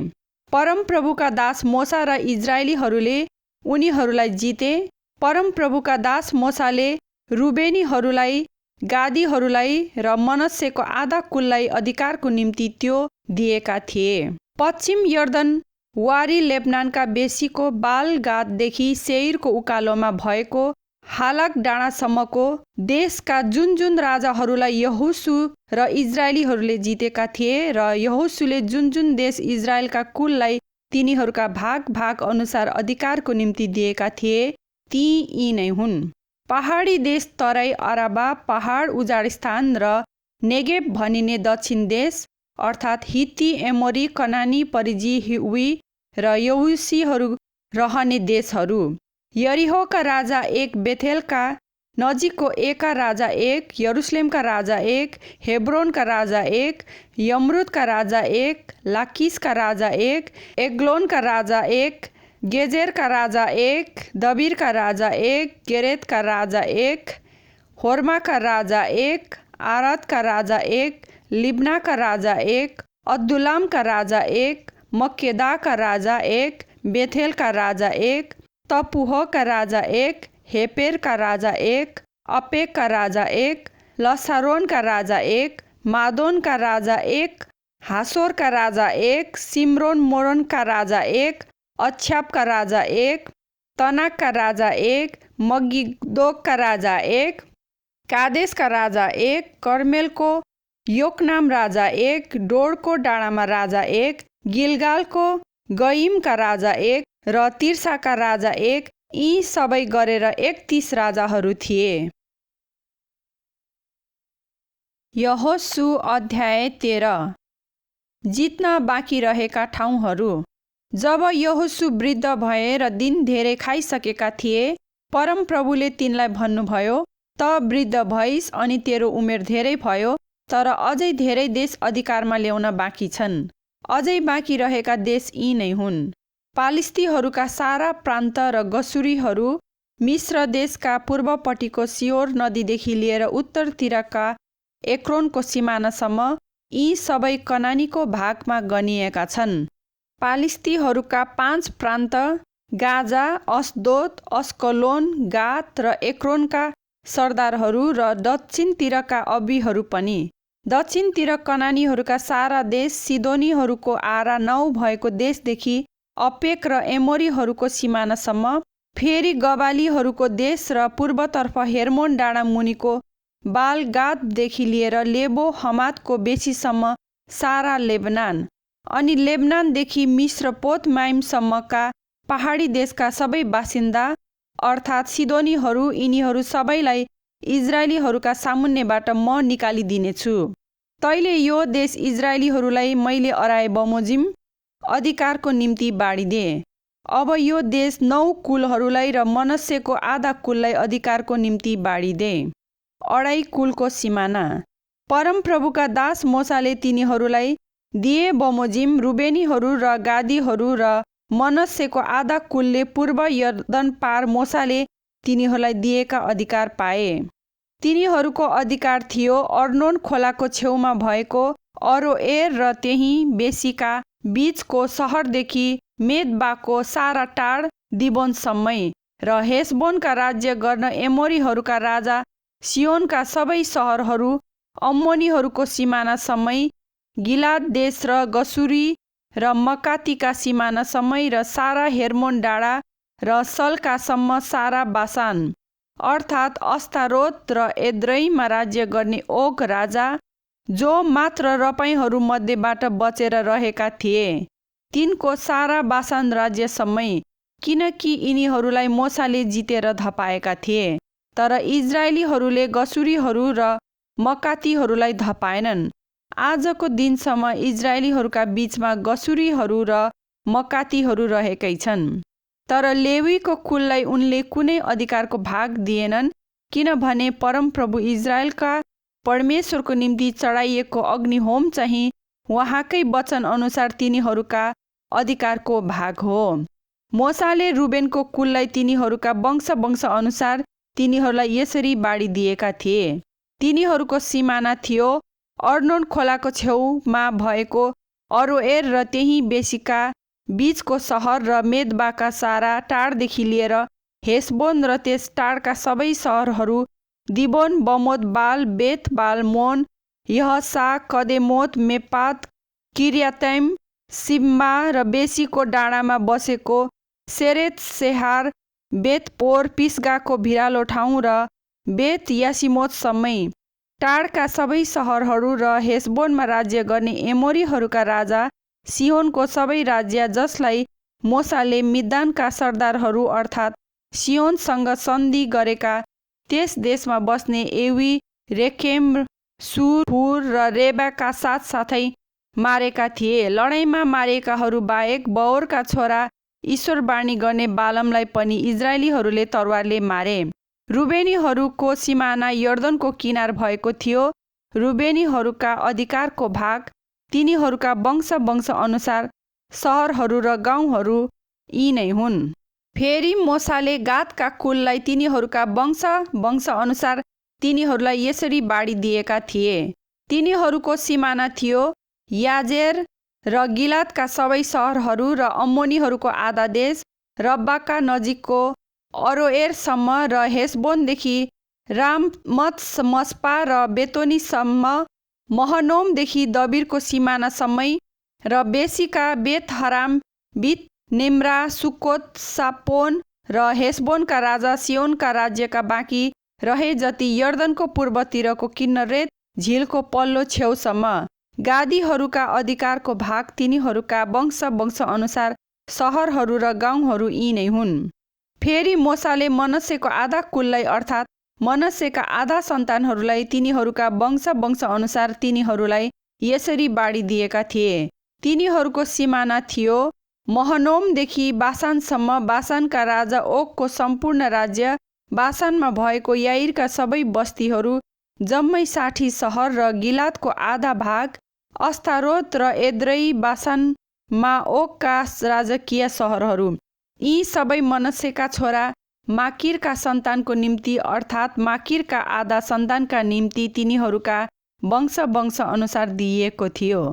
परमप्रभुका दास मोसा र इजरायलीहरूले उनीहरूलाई जिते। परमप्रभुका दास मोसाले रुबेनीहरूलाई, गादीहरूलाई र मनस्सेको आधा कुललाई अधिकारको निम्ति त्यो दिएका थिए। पश्चिम यर्दन वारी लेबनानका बेसीको बाल गाददेखि सेयरको उकालोमा भएको हालाक डाँडासम्मको देशका जुन जुन राजाहरूलाई यहोशू र इजरायलीहरूले जितेका थिए र यहोशूले जुन जुन देश इजरायलका कुललाई तिनीहरूका भाग भाग अनुसार अधिकारको निम्ति दिएका थिए ती यी नै हुन्। पहाडी देश तराई अराबा, पहाड उजाड स्थान र नेगेब भनिने दक्षिण देश अर्थात् हित्ती, एमोरी, कनानी, परिजी, हिवी र यबुसीहरू रहने देशहरू। यरिहोका राजा एक, बेथेलका नजिकको एका राजा एक, यरुसलेमका राजा एक, हेब्रोनका राजा एक, यमरुदका राजा एक, लाकिसका राजा एक, एग्लोनका राजा एक, गेजेरका राजा एक, दबिरका राजा एक, गेरेतका राजा एक, होर्माका राजा एक, आरादका राजा एक, लिब्नाका राजा एक, अद्दुलामका राजा एक, मक्केदाका राजा एक, बेथेलका राजा एक, तपुहका राजा एक, हेपेरका राजा एक, अपेकका राजा एक, लसारोनका राजा एक, मादोनका राजा एक, हासोरका राजा एक, सिम्रोन मोरोनका राजा एक, अच्छापका राजा एक, तनाकका राजा एक, मगिदोकका राजा एक, कादेशका राजा एक, कर्मेलको योकनाम राजा एक, डोरको डाँडामा राजा एक, गिलगालको गइमका राजा एक र तिर्साका राजा एक। यी सबै गरेर 31 राजाहरू थिए। यहोशू अध्याय 13। जित्न बाँकी रहेका ठाउँहरू। जब यहोशू वृद्ध भए र दिन धेरै खाइसकेका थिए, परमप्रभुले तिनलाई भन्नुभयो, त वृद्ध भइस् अनि तेरो उमेर धेरै भयो, तर अझै धेरै देश अधिकारमा ल्याउन बाँकी छन्। अझै बाँकी रहेका देश यी नै हुन्: पालिस्तीहरूका सारा प्रान्त र गसुरीहरू, मिश्र देशका पूर्वपट्टिको सियोर नदीदेखि लिएर उत्तरतिरका एक्रोनको सिमानासम्म, यी सबै कनानीको भागमा गनिएका छन्। पालिस्तीहरूका 5 प्रान्त, गाजा, अस्दोद, अस्कलोन, गात र एक्रोनका सरदारहरू र दक्षिणतिरका अबीहरू पनि। दक्षिणतिर कनानीहरूका सारा देश, सिदोनीहरूको आरा नाउँ भएको देशदेखि अपेक र एमोरीहरूको सिमानासम्म, फेरि गबालीहरूको देश र पूर्वतर्फ हेर्मोन डाँडा मुनिको बालगाददेखि लिएर लेबो हमातको बेसीसम्म सारा लेबनान, अनि लेबनानदेखि मिश्रपोत माइमसम्मका पहाडी देशका सबै बासिन्दा अर्थात् सिदोनीहरू, यिनीहरू सबैलाई इजरायलीहरूका सामुन्नेबाट म निकालिदिनेछु। तैले यो देश इजरायलीहरूलाई मैले अराए बमोजिम अधिकारको निम्ति बाँडिदे। अब यो देश 9 कुलहरूलाई र मनस्सेको आधा कुललाई अधिकारको निम्ति बाँडिदे। 2.5 कुलको सिमाना। परमप्रभुका दास मोसाले तिनीहरूलाई दिए बमोजिम। रुबेनीहरू र गादीहरू र मनस्सेको आधा कुलले पूर्व यर्दन पार मोसाले तिनीहरूलाई दिएका अधिकार पाए। तिनीहरूको अधिकार थियो अर्नोन खोलाको छेउमा भएको अरोएर र त्यही बेसीका बीचको सहरदेखि मेदबाको सारा टाढ दिबोनसम्मै र हेसबोनका राज्य गर्न एमोरीहरूका राजा सियोनका सबै सहरहरू, अम्मोनीहरूको सिमानासम्मै, गिलाद देश र गसुरी र मकातीका सिमानासम्मै र सारा हेर्मोन डाँडा र सल्कासम्म सारा बासान अर्थात् अस्तारोत र एद्रेईमा राज्य गर्ने ओग राजा, जो मात्र रपाईँहरू मध्येबाट बचेर रहेका थिए, तिनको सारा बासान राज्यसम्मै, किनकि यिनीहरूलाई मोसाले जितेर धपाएका थिए। तर इजरायलीहरूले गसुरीहरू र मकातीहरूलाई धपाएनन्। आजको दिनसम्म इजरायलीहरूका बीचमा गसुरीहरू र मकातीहरू रहेकै छन्। तर लेवीको कुललाई उनले कुनै अधिकारको भाग दिएनन्, किनभने परमप्रभु इजरायलका परमेश्वरको निम्ति चढाइएको अग्निहोम चाहिँ उहाँकै वचन अनुसार तिनीहरूका अधिकारको भाग हो। मोसाले रुबेनको कुललाई तिनीहरूका वंश अनुसार तिनीहरूलाई यसरी बाँडी दिएका थिए। तिनीहरूको सिमाना थियो अर्नोन खोलाको छेउमा भएको अरोएर र त्यही बेसीका बीचको सहर र मेदबाका सारा टारदेखि लिएर हेसबोन र त्यस टारका सबै सहरहरू, दिबोन, बमोत, बाल, बेत बाल, मोन, यहसा, कदेमोत, मेपात, किर्यातैम, सिब्मा र बेसीको डाँडामा बसेको सेरेत सेहार, बेतपोर, पिस्गाको भिरालो ठाउँ र बेत यासिमोतसम्मै, टारका सबै सहरहरू र हेसबोनमा राज्य गर्ने एमोरीहरूका राजा सिहोनको सबै राज्य, जसलाई मोसाले मिद्यानका सरदारहरू अर्थात् सिहोनसँग सन्धि गरेका त्यस देशमा बस्ने एवी, रेकेम, सुर, हुर र रेबाका साथसाथै मारेका थिए। लडाइँमा मारेकाहरू बाहेक बओरका छोरा ईश्वरवाणी गर्ने बालमलाई पनि इजरायलीहरूले तरवारले मारे। रुबेनीहरूको सिमाना यर्दनको किनार भएको थियो। रुबेनीहरूका अधिकारको भाग तिनीहरूका वंश अनुसार सहरहरू र गाउँहरू यी नै हुन्। फेरि मोसाले गादका कुललाई तिनीहरूका वंश अनुसार तिनीहरूलाई यसरी बाँडी दिएका थिए। तिनीहरूको सिमाना थियो याजेर र गिलादका सबै सहरहरू र अम्मोनीहरूको आधा देश, रब्बाका नजिकको अरोएरसम्म र हेसबोनदेखि राममत मस्पा र बेतोनीसम्म, महनोमदेखि दबिरको सिमानासम्मै र बेसीका बेत हराम, बित निम्रा, सुकोत, सापोन र हेसबोनका राजा सिहोनका राज्यका बाँकी रहे जति यर्दनको पूर्वतिरको किन्नरेत झिलको पल्लो छेउसम्म। गादीहरूका अधिकारको भाग तिनीहरूका वंश अनुसार सहरहरू र गाउँहरू यी नै हुन्। फेरि मोसाले मनस्सेको आधा कुललाई अर्थात् मनस्सेका आधा सन्तानहरूलाई तिनीहरूका वंश अनुसार तिनीहरूलाई यसरी बाँडी दिएका थिए। तिनीहरूको सिमाना थियो महनोमदेखि बासानसम्म, बासानका राजा ओगको सम्पूर्ण राज्य, बासानमा भएको याइरका सबै बस्तीहरू, जम्मै 60 सहर र गिलादको आधा भाग, अस्तारोत र एद्रेई, बासानमा ओगका राजकीय सहरहरू। यी सबै मनस्सेका छोरा माकिरका सन्तानको निम्ति अर्थात् माकिरका आधा सन्तानका निम्ति तिनीहरूका वंश अनुसार दिइएको थियो।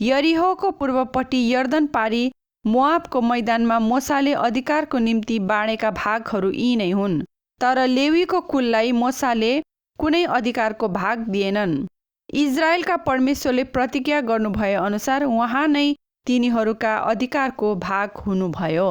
यरिहोको पूर्वपट्टि यर्दन पारी मोआबको मैदानमा मोसाले अधिकारको निम्ति बाँडेका भागहरू यी नै हुन्। तर लेवीको कुललाई मोसाले कुनै अधिकारको भाग दिएनन्। इजरायलका परमेश्वरले प्रतिज्ञा गर्नुभए अनुसार उहाँ नै तिनीहरूका अधिकारको भाग हुनुभयो।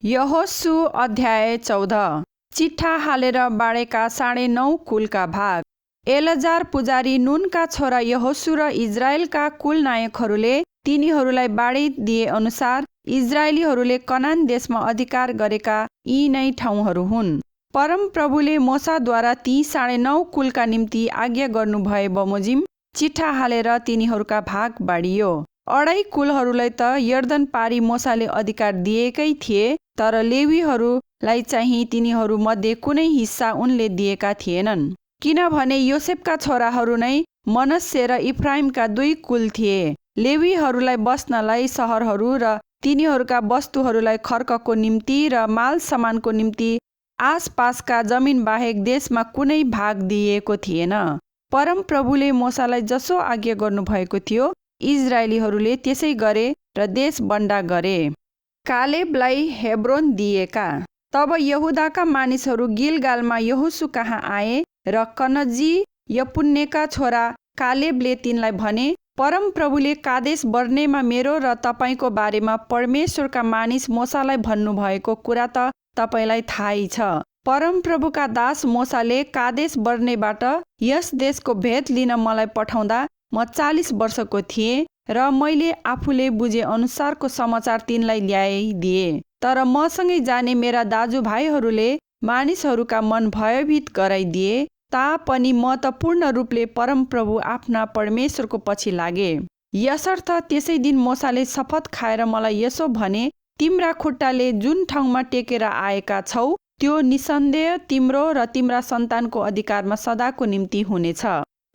यहोशू अध्याय 14। चिट्ठा हालेर बाँडेका 9.5 कुलका भाग। एलजार पुजारी नूनका छोरा यहोशू र इजरायलका कुल नायकहरूले तिनीहरूलाई बाँडिदिए अनुसार इजरायलीहरूले कनान देशमा अधिकार गरेका यी नै ठाउँहरू हुन्। परमप्रभुले मोसाद्वारा ती 9.5 कुलका निम्ति आज्ञा गर्नुभए बमोजिम चिट्ठा हालेर तिनीहरूका भाग बाँडियो। 2.5 कुलहरूलाई त यर्दन पारी मोसाले अधिकार दिएकै थिए, तर लेवीहरूलाई चाहिँ तिनीहरू मध्ये कुनै हिस्सा उनले दिएका थिएनन्, किनभने योसेफका छोराहरू नै मनस्से र इफ्राइमका 2 कुल थिए। लेवीहरूलाई बस्नलाई सहरहरू र तिनीहरूका वस्तुहरूलाई खर्कको निम्ति र माल सामानको निम्ति आसपासका जमिन बाहेक देशमा कुनै भाग दिइएको थिएन। परमप्रभुले मोसालाई जसो आज्ञा गर्नुभएको थियो इजरायलीहरूले त्यसै गरे र देश बन्डा गरे। कालेबलाई हेब्रोन दिएका। तब यहुदाका मानिसहरू गिलगालमा यहोशू कहाँ आए र कनजी यपुन्नेका छोरा कालेबले तिनलाई भने, परमप्रभुले कादेश बर्नेमा मेरो र तपाईँको बारेमा परमेश्वरका मानिस मोसालाई भन्नुभएको कुरा त तपाईँलाई थाहै छ। परमप्रभुका दास मोसाले कादेश बर्नेबाट यस देशको भेद लिन मलाई पठाउँदा म 40 वर्षको थिएँ र मैले आफूले बुझे अनुसारको समाचार तिनलाई ल्याइदिए। तर मसँगै जाने मेरा दाजुभाइहरूले मानिसहरूका मन भयभीत गराइदिए तापनि म त पूर्ण रूपले परमप्रभु आफ्ना परमेश्वरको पछि लागे। यसर्थ त्यसै दिन मोसाले शपथ खाएर मलाई यसो भने, तिम्रा खुट्टाले जुन ठाउँमा टेकेर आएका छौ त्यो निसन्देह तिम्रो र तिम्रा सन्तानको अधिकारमा सदाको निम्ति हुनेछ,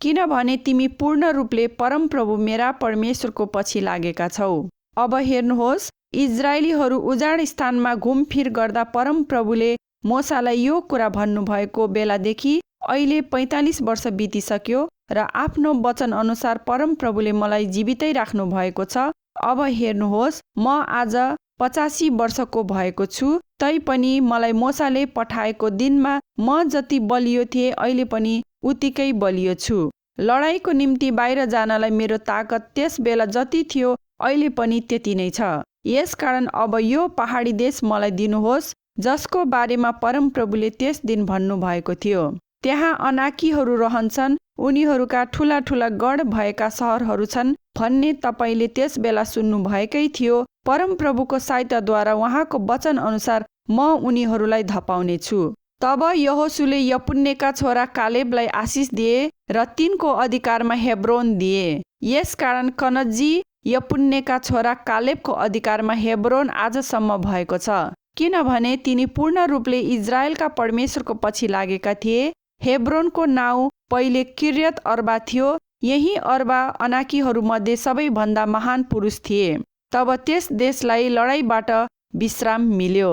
किनभने तिमी पूर्ण रूपले परमप्रभु मेरा परमेश्वरको पछि लागेका छौ। अब हेर्नुहोस्, इजरायलीहरू उजाड स्थानमा घुमफिर गर्दा परमप्रभुले मोसालाई यो कुरा भन्नुभएको बेलादेखि अहिले 45 वर्ष बितिसक्यो र आफ्नो वचन अनुसार परमप्रभुले मलाई जीवितै राख्नु भएको छ। अब हेर्नुहोस्, म आज 85 वर्षको भएको छु, तैपनि मलाई मोसाले पठाएको दिनमा म जति बलियो थिएँ अहिले पनि उतिकै बलियो छु। लडाईँको निम्ति बाहिर जानलाई मेरो ताकत त्यस बेला जति थियो अहिले पनि त्यति नै छ। यसकारण अब यो पहाडी देश मलाई दिनुहोस्, जसको बारेमा परमप्रभुले त्यस दिन भन्नुभएको थियो। त्यहाँ अनाकीहरू रहन्छन्, उनीहरूका ठुला ठुला गढ भएका सहरहरू छन् भन्ने तपाईँले त्यस बेला सुन्नुभएकै थियो। परमप्रभुको सहायताद्वारा उहाँको वचन अनुसार म उनीहरूलाई धपाउने छु। तब यहोशूले यपुन्नेका छोरा कालेबलाई आशिष दिए र तिनको अधिकारमा हेब्रोन दिए। यसकारण कनजी यपुन्नेका छोरा कालेबको अधिकारमा हेब्रोन आजसम्म भएको छ, किनभने तिनी पूर्ण रूपले इजरायलका परमेश्वरको पछि लागेका थिए। हेब्रोनको नाउँ पहिले किर्यत अर्बा थियो। यही अर्बा अनाकीहरूमध्ये सबैभन्दा महान पुरुष थिए। तब त्यस देशलाई लडाईँबाट विश्राम मिल्यो।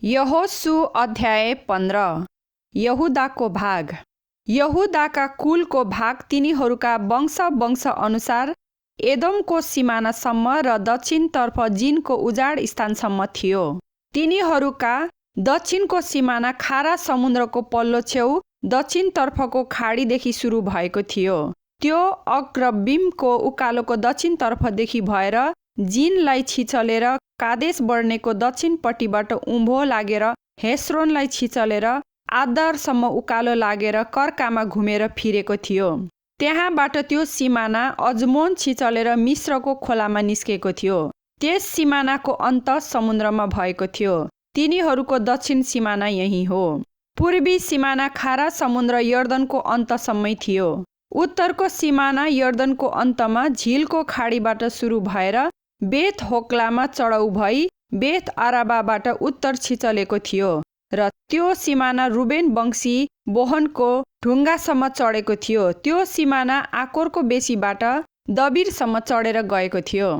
यहोशू अध्याय 15। यहुदाको भाग। यहुदाका कुलको भाग तिनीहरूका वंश अनुसार एदोमको सिमानासम्म र दक्षिणतर्फ जिनको उजाड स्थानसम्म थियो। तिनीहरूका दक्षिणको सिमाना खारा समुद्रको पल्लो छेउ दक्षिणतर्फको खाडीदेखि सुरु भएको थियो। त्यो अक्रब्बिमको उकालोको दक्षिणतर्फदेखि भएर जिनलाई छिचलेर कादेश बर्नेको दक्षिणपट्टिबाट उँभो लागेर हेस्रोनलाई छिचलेर आद्दारसम्म उकालो लागेर कर्कामा घुमेर फिरेको थियो। त्यहाँबाट त्यो सिमाना अजमोन छिचलेर मिश्रको खोलामा निस्केको थियो। त्यस सिमानाको अन्त समुद्रमा भएको थियो। तिनीहरूको दक्षिण सिमाना यही हो। पूर्वी सिमाना खारा समुद्र यर्दनको अन्तसम्मै थियो। उत्तरको सिमाना यर्दनको अन्तमा झिलको खाडीबाट सुरु भएर बेथ होक्लामा चढाउ भई बेथ आराबाबाट उत्तर छिचलेको थियो र त्यो सिमाना रुबेन वंशी बोहनको ढुङ्गासम्म चढेको थियो। त्यो सिमाना आकोरको बेसीबाट दबिरसम्म चढेर गएको थियो।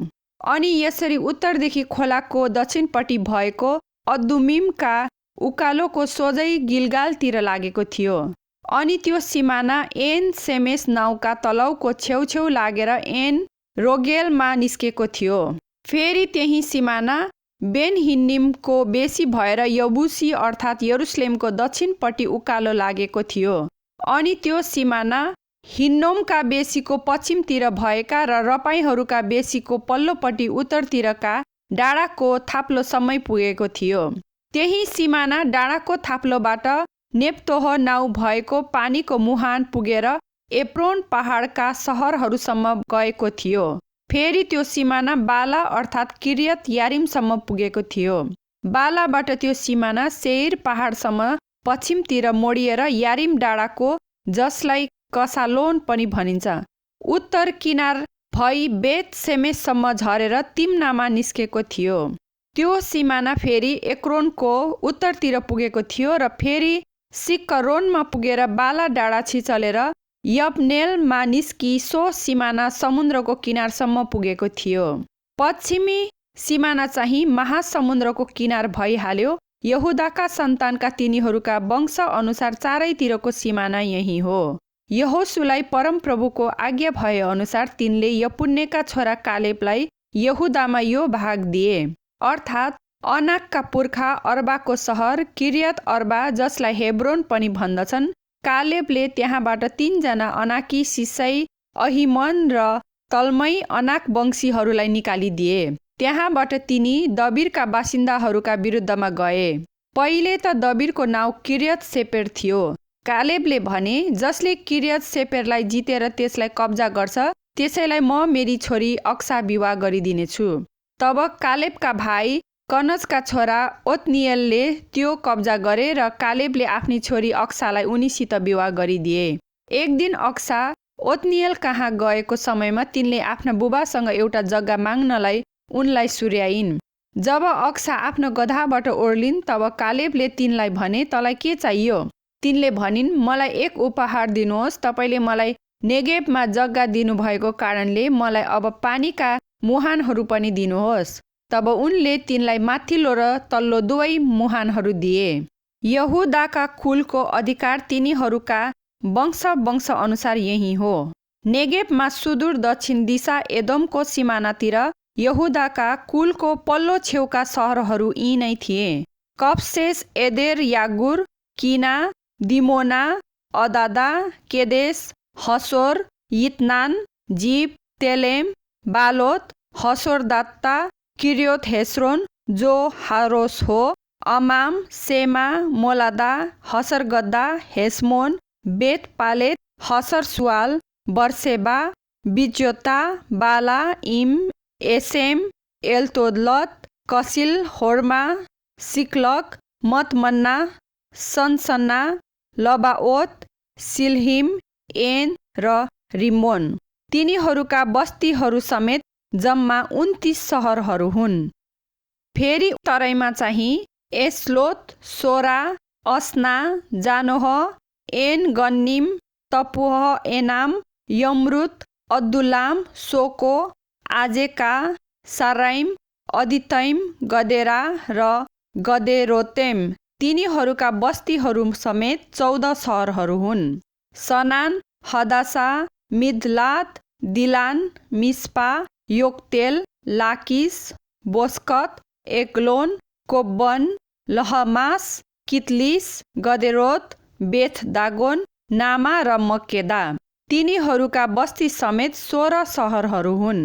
अनि यसरी उत्तरदेखि खोलाको दक्षिणपट्टि भएको अदुमिमका उकालोको सोझै गिलगालतिर लागेको थियो। अनि त्यो सिमाना एन सेमेस नाउँका तलाउको छेउछेउ लागेर एन रोगेलमा निस्केको थियो। फेरि त्यही सिमाना बेन हिन्निमको बेसी भएर यबुसी अर्थात् यरुसलेमको दक्षिणपट्टि उकालो लागेको थियो। अनि त्यो सिमाना हिन्नोमका बेसीको पश्चिमतिर भएका र रपाईहरूका बेसीको पल्लोपट्टि उत्तरतिरका डाँडाको थाप्लोसम्मै पुगेको थियो। त्यही सिमाना डाँडाको थाप्लोबाट नेप्तोह नाउँ भएको पानीको मुहान पुगेर एप्रोन पहाडका सहरहरूसम्म गएको थियो। फेरि त्यो सिमाना बाला अर्थात् किर्यत यारिमसम्म पुगेको थियो। बालाबाट त्यो सिमाना सेयर पहाडसम्म पश्चिमतिर मोडिएर यारिम डाँडाको, जसलाई कसालोन पनि भनिन्छ, उत्तर किनार भई बेत सेमेससम्म झरेर तिम्नामा निस्केको थियो। त्यो सिमाना फेरि एक्रोनको उत्तरतिर पुगेको थियो र फेरि सिक्करोनमा पुगेर बाला डाँडा छिचलेर यब्नेलमा निस्की सो सिमाना समुद्रको किनारसम्म पुगेको थियो। पश्चिमी सिमाना चाहिँ महासमुद्रको किनार भइहाल्यो। यहुदाका सन्तानका तिनीहरूका वंश अनुसार चारैतिरको सिमाना यही हो। यहोशूलाई परमप्रभुको आज्ञा भए अनुसार तिनले यपुन्नेका छोरा कालेबलाई यहुदामा यो भाग दिए, अर्थात् अनाकका पुर्खा अर्बाको सहर किर्यत अर्बा, जसलाई हेब्रोन पनि भन्दछन्। कालेबले त्यहाँबाट 3 जना अनाकी सिसै, अहिमन र तल्मै अनाक वंशीहरूलाई निकालिदिए। त्यहाँबाट तिनी दबिरका बासिन्दाहरूका विरुद्धमा गए। पहिले त दबिरको नाउँ किर्यत सेपेर थियो। कालेबले भने, जसले किर्यत सेपेरलाई जितेर त्यसलाई कब्जा गर्छ त्यसैलाई म मेरी छोरी अक्सा विवाह गरिदिनेछु। तब कालेबका भाइ कनजका छोरा ओत्निएलले त्यो कब्जा गरे र कालेबले आफ्नी छोरी अक्सालाई उनीसित विवाह गरिदिए। एक दिन अक्सा ओत्निएल कहाँ गएको समयमा तिनले आफ्ना बुबासँग एउटा जग्गा माग्नलाई उनलाई सुर्याइन्। जब अक्सा आफ्नो गधाबाट ओर्लिन् तब कालेबले तिनलाई भने, तँलाई के चाहियो? तिनले भनिन्, मलाई एक उपहार दिनुहोस्। तपाईँले मलाई नेगेबमा जग्गा दिनुभएको कारणले मलाई अब पानीका मुहानहरू पनि दिनुहोस्। तब उनले तिनलाई माथिल्लो र तल्लो दुवै मुहानहरू दिए। यहुदाका कुलको अधिकार तिनीहरूका वंश अनुसार यही हो। नेगेबमा सुदूर दक्षिण दिशा एदोमको सिमानातिर यहुदाका कुलको पल्लो छेउका सहरहरू यी नै थिए: कप्सेस, एदेर, यागुर, किना, दिमोना, अदादा, केदेश, हसोर, यितनान, जीप, तेलेम, बालोत, हसोरदात्ता, किर्योत हेस्रोन जो हारोस हो, अमाम, सेमा, मोलादा, हसरगद्दा, हेसमोन, बेत पालेत, हसर सुवाल, बर्सेबा, बिज्योता, बाला, इम, एसेम, एलतोदलत, कसिल, होर्मा, सिक्लग, मतमन्ना, सनसन्ना, लबाओत, सिल्हिम, एन र रिमोन। तिनीहरूका बस्तीहरू समेत जम्मा 29 सहरहरू हुन्। फेरि तराईमा चाहिँ एस्लोत, सोरा, अस्ना, जानोह, एन गन्निम, तपुह, एनाम, यमरुत, अद्दुलाम, सोको, आजेका, साराइम, अदितैम, गदेरा र गदेरोतेम। तिनीहरूका बस्तीहरू समेत 14 सहरहरू हुन्। सनान, हदासा, मिदलात, दिलान, मिस्पा, योक्तेल, लाकिस, बोस्कत, एक्लोन, कोब्बन, लहमास, कितलिस, गदेरोत, बेथ दागोन, नामा र मक्केदा। तिनीहरूका बस्ती समेत 16 सहरहरू हुन्।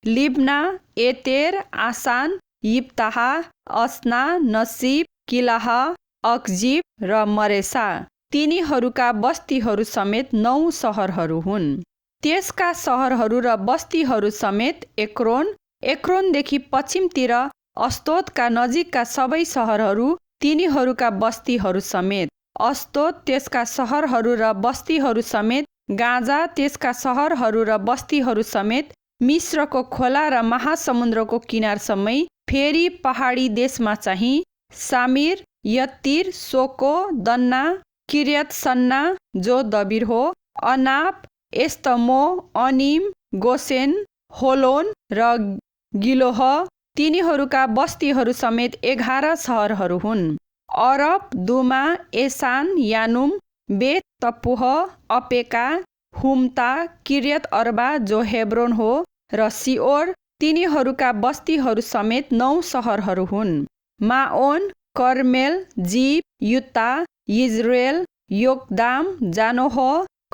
लिब्ना, एतेर, आसान, यिप्ताहा, अस्ना, नसिब, किलाह, अक्जिब र मरेसा। तिनीहरूका बस्तीहरू समेत 9 सहरहरू हुन्। त्यसका सहरहरू र बस्तीहरू समेत एक्रोनदेखि पश्चिमतिर अस्तोदका नजिकका सबै सहरहरू, तिनीहरूका बस्तीहरू समेत, अस्तोद त्यसका सहरहरू र बस्तीहरू समेत, गाजा त्यसका सहरहरू र बस्तीहरू समेत, मिस्रको खोला र महासमुद्रको किनारसम्मै। फेरि पहाडी देशमा चाहिँ सामिर, यत्तिर, सोको, दन्ना, किर्यत सन्ना जो दबिर हो, अनाप, एस्तमो, अनिम, गोसेन, होलोन र गिलोह। तिनीहरूका बस्तीहरू समेत 11 सहरहरू हुन्। अरब, दुमा, एसान, यानुम, बेत तपुह, अपेका, हुम्ता, किर्यत अर्बा जो हेब्रोन हो र सिओर। तिनीहरूका बस्तीहरू समेत 9 सहरहरू हुन्। Maon, Carmel, Ziph, Juttah, Jezreel, Jokdeam, Zanoah,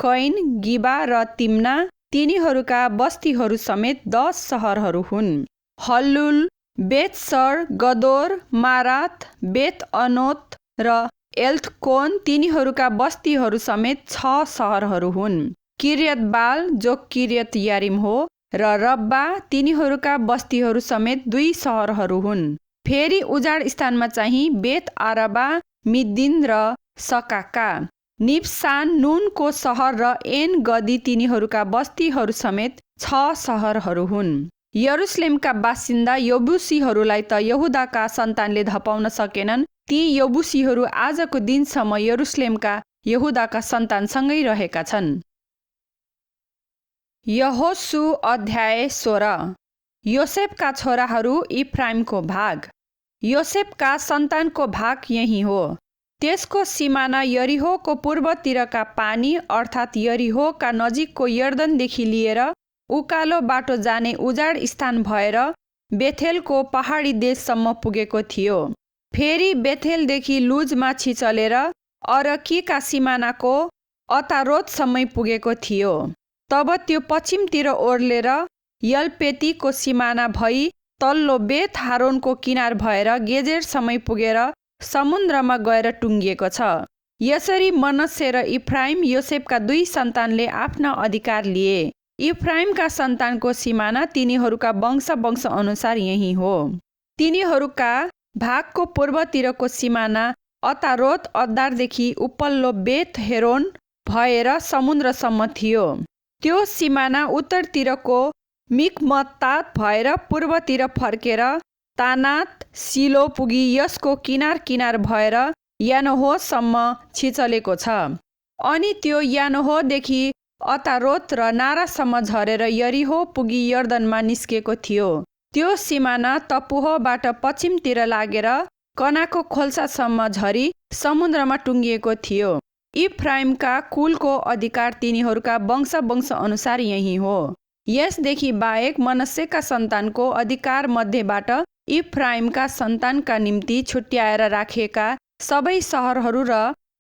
Kain, Gibeah र तिम्ना। तिनीहरूका बस्तीहरू समेत 10 सहरहरू हुन्। हल्लुल, बेतसर, गदोर, मारात, बेत अनोत र एल्तकोन। तिनीहरूका बस्तीहरू समेत 6 सहरहरू हुन्। किर्यत बाल जो किर्यत यारिम हो र रब्बा। तिनीहरूका बस्तीहरू समेत 2 सहरहरू हुन्। फेरि उजाड स्थानमा चाहिँ बेत आरबा, मिद्दिन र सकाका, निप्सान, नुनको सहर र एन गदी। तिनीहरूका बस्तीहरू समेत 6 सहरहरू हुन्। यरुसलेमका बासिन्दा यबुसीहरूलाई त यहुदाका सन्तानले धपाउन सकेनन्। ती यबुसीहरू आजको दिनसम्म यरुसलेमका यहुदाका सन्तानसँगै रहेका छन्। यहोशू अध्याय 16। योसेफका छोराहरू इफ्राइमको भाग। योसेफका सन्तानको भाग यही हो। त्यसको सिमाना यरिहोको पूर्वतिरका पानी अर्थात् यरिहोका नजिकको यर्दनदेखि लिएर उकालो बाटो जाने उजाड स्थान भएर बेथेलको पहाडी देशसम्म पुगेको थियो। फेरि बेथेलदेखि लुजमा छिचलेर अरकीका सिमानाको अतारोतसम्मै पुगेको थियो। तब त्यो पश्चिमतिर ओर्लेर यल्पेतीको सिमाना भई तल्लो बेथ हारोनको किनार भएर गेजेरसम्मै पुगेर समुद्रमा गएर टुङ्गिएको छ। यसरी मनस्से र इफ्राइम योसेफका 2 सन्तानले आफ्ना अधिकार लिए। इफ्राइमका सन्तानको सिमाना तिनीहरूका वंश अनुसार यही हो। तिनीहरूका भागको पूर्वतिरको सिमाना अतारोत अद्दारदेखि उपल्लो बेत हेरोन भएर समुद्रसम्म थियो। त्यो सिमाना उत्तरतिरको मिकमत्तात भएर पूर्वतिर फर्केर तानात सिलो पुगी यसको किनार किनार भएर यानोहोसम्म छिचलेको छ। अनि त्यो यानोहोदेखि अतारोत र नारासम्म झरेर यरिहो पुगी यर्दनमा निस्केको थियो। त्यो सिमाना तपुहोबाट पश्चिमतिर लागेर कनाको खोल्सासम्म झरी समुद्रमा टुङ्गिएको थियो। इफ्राइमका कुलको अधिकार तिनीहरूका वंश अनुसार यही हो। यसदेखि बाहेक मनस्सेका सन्तानको अधिकार मध्येबाट इफ्राइमका सन्तानका निम्ति छुट्याएर राखिएका सबै सहरहरू र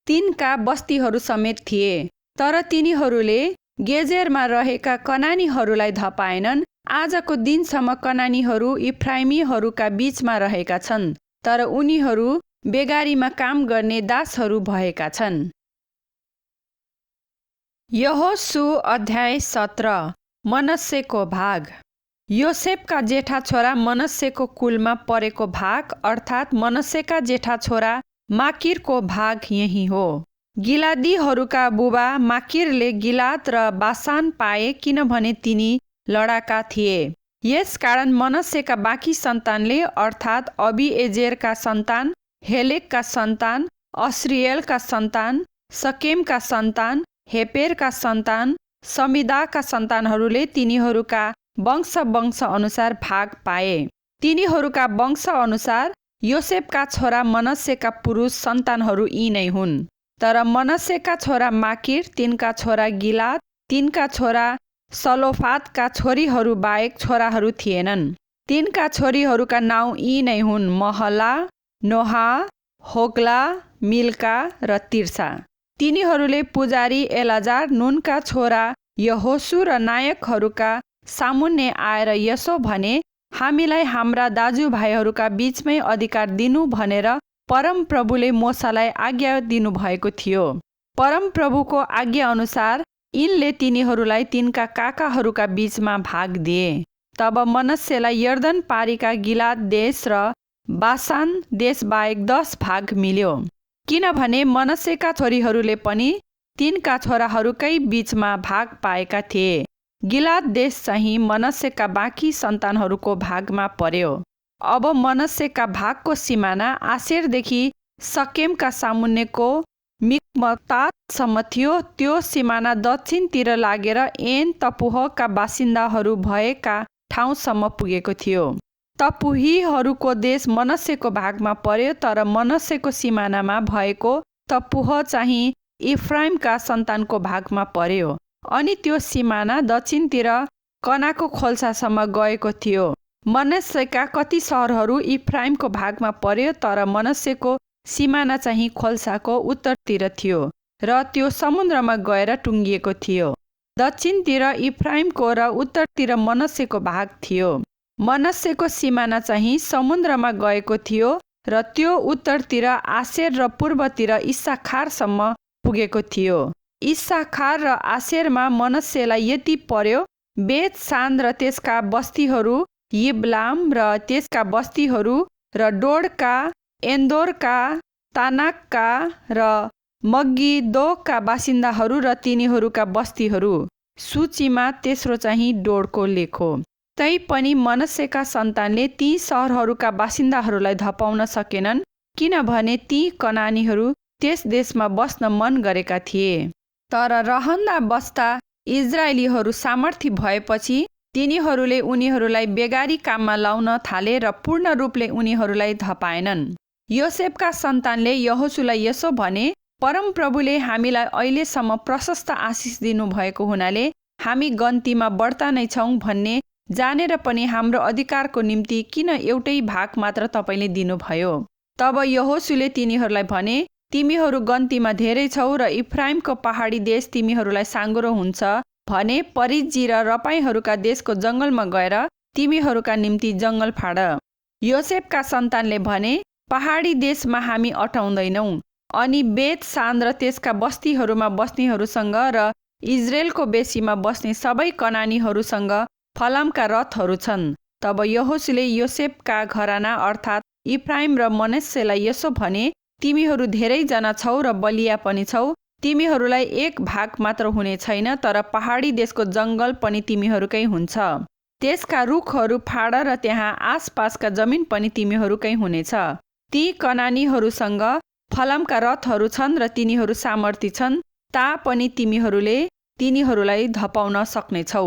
तिनका बस्तीहरू समेत थिए। तर तिनीहरूले गेजेरमा रहेका कनानीहरूलाई धपाएनन्। आजको दिनसम्म कनानीहरू इफ्राइमीहरूका बीचमा रहेका छन्, तर उनीहरू बेगारीमा काम गर्ने दासहरू भएका छन्। यहोशू अध्याय 17। मनस्सेको भाग। योसेफका जेठा छोरा मनस्सेको कुलमा परेको भाग अर्थात् मनस्सेका जेठा छोरा माकिरको भाग यही हो। गिलादीहरूका बुबा माकिरले गिलाद र बासान पाए, किनभने तिनी लडाका थिए। यसकारण मनस्सेका बाँकी सन्तानले अर्थात् अबिएजेरका सन्तान, हेलेकका सन्तान, अस्रिएलका सन्तान, सकेमका सन्तान, हेपेरका सन्तान, समिदाका सन्तानहरूले तिनीहरूका वंश अनुसार भाग पाए। तिनीहरूका वंश अनुसार योसेफका छोरा मनस्सेका पुरुष सन्तानहरू यी नै हुन्। तर मनस्सेका छोरा माकिर, तिनका छोरा गिलाद, तिनका छोरा सलोफादका छोरीहरू बाहेक छोराहरू थिएनन्। तिनका छोरीहरूका नाउँ यी नै हुन्: महला, नोहा, होग्ला, मिल्का र तिर्सा। तिनीहरूले पुजारी एलाजार, नुनका छोरा यहोशू र नायकहरूका सामुन्ने आएर यसो भने, हामीलाई हाम्रा दाजुभाइहरूका बीचमै अधिकार दिनु भनेर परमप्रभुले मोसालाई आज्ञा दिनुभएको थियो। परमप्रभुको आज्ञा अनुसार यिनले तिनीहरूलाई तिनका काकाहरूका बीचमा भाग दिए। तब मनस्सेलाई यर्दन पारीका गिलाद देश र बासान देश बाहेक 10 भाग मिल्यो, किनभने मनस्सेका छोरीहरूले पनि तिनका छोराहरूकै बीचमा भाग पाएका थिए। गिलाद देश चाहिँ मनस्सेका बाँकी सन्तानहरूको भागमा पर्यो। अब मनस्सेका भागको सिमाना आशेरदेखि सकेमका सामुन्नेको मिकमत्तातसम्म थियो। त्यो सिमाना दक्षिणतिर लागेर एन तपुहका बासिन्दाहरू भएका ठाउँसम्म पुगेको थियो। तपुहीहरूको देश मनस्सेको भागमा पर्यो, तर मनस्सेको सिमानामा भएको तपुह चाहिँ इफ्राइमका सन्तानको भागमा पर्यो। अनि त्यो सिमाना दक्षिणतिर कनाको खोल्सासम्म गएको थियो। मनस्सेका कति सहरहरू इफ्राइमको भागमा पर्यो, तर मनस्सेको सिमाना चाहिँ खोल्साको उत्तरतिर थियो र त्यो समुद्रमा गएर टुङ्गिएको थियो। दक्षिणतिर इफ्राइमको र उत्तरतिर मनस्सेको भाग थियो। मनस्सेको सिमाना चाहिँ समुद्रमा गएको थियो र त्यो उत्तरतिर आशेर र पूर्वतिर इस्साखारसम्म पुगेको थियो। इस्साखार र आशेरमा मनस्सेलाई यति पर्यो: बेत सान र त्यसका बस्तीहरू, यिब्लाम र त्यसका बस्तीहरू, र डोडका, एन्दोरका, तानाकका र मग्गिदोका बासिन्दाहरू र तिनीहरूका बस्तीहरू। सूचीमा तेस्रो चाहिँ डोडको लेख हो। तैपनि मनस्सेका सन्तानले ती सहरहरूका बासिन्दाहरूलाई धपाउन सकेनन्, किनभने ती कनानीहरू त्यस देशमा बस्न मन गरेका थिए। तर रहन्दा बस्दा इजरायलीहरू सामर्थ्य भएपछि तिनीहरूले उनीहरूलाई बेगारी काममा लाउन थाले र पूर्ण रूपले उनीहरूलाई धपाएनन्। योसेफका सन्तानले यहोशूलाई यसो भने, परमप्रभुले हामीलाई अहिलेसम्म प्रशस्त आशिष दिनुभएको हुनाले हामी गन्तीमा बढ्ता नै छौँ भन्ने जानेर पनि हाम्रो अधिकारको निम्ति किन एउटै भाग मात्र तपाईँले दिनुभयो? तब यहोशूले तिनीहरूलाई भने, तिमीहरू गन्तीमा धेरै छौ र इफ्राइमको पहाडी देश तिमीहरूलाई साँघुरो हुन्छ भने परिज्जी र रपाईहरूका देशको जङ्गलमा गएर तिमीहरूका निम्ति जङ्गल फाड। योसेफका सन्तानले भने, पहाडी देशमा हामी अटाउँदैनौँ। अनि बेत सान र त्यसका बस्तीहरूमा बस्नेहरूसँग र इजरायलको बेसीमा बस्ने सबै कनानीहरूसँग फलामका रथहरू छन्। तब यहोशूले योसेफका घराना अर्थात् इफ्राइम र मनस्सेलाई यसो भने, तिमीहरू धेरैजना छौ र बलिया पनि छौ, तिमीहरूलाई एक भाग मात्र हुने छैन, तर पहाडी देशको जङ्गल पनि तिमीहरूकै हुन्छ। त्यसका रुखहरू फाड र त्यहाँ आसपासका जमिन पनि तिमीहरूकै हुनेछ। ती कनानीहरूसँग फलामका रथहरू छन् र तिनीहरू सामर्थी छन्, तापनि तिमीहरूले तिनीहरूलाई धपाउन सक्नेछौ।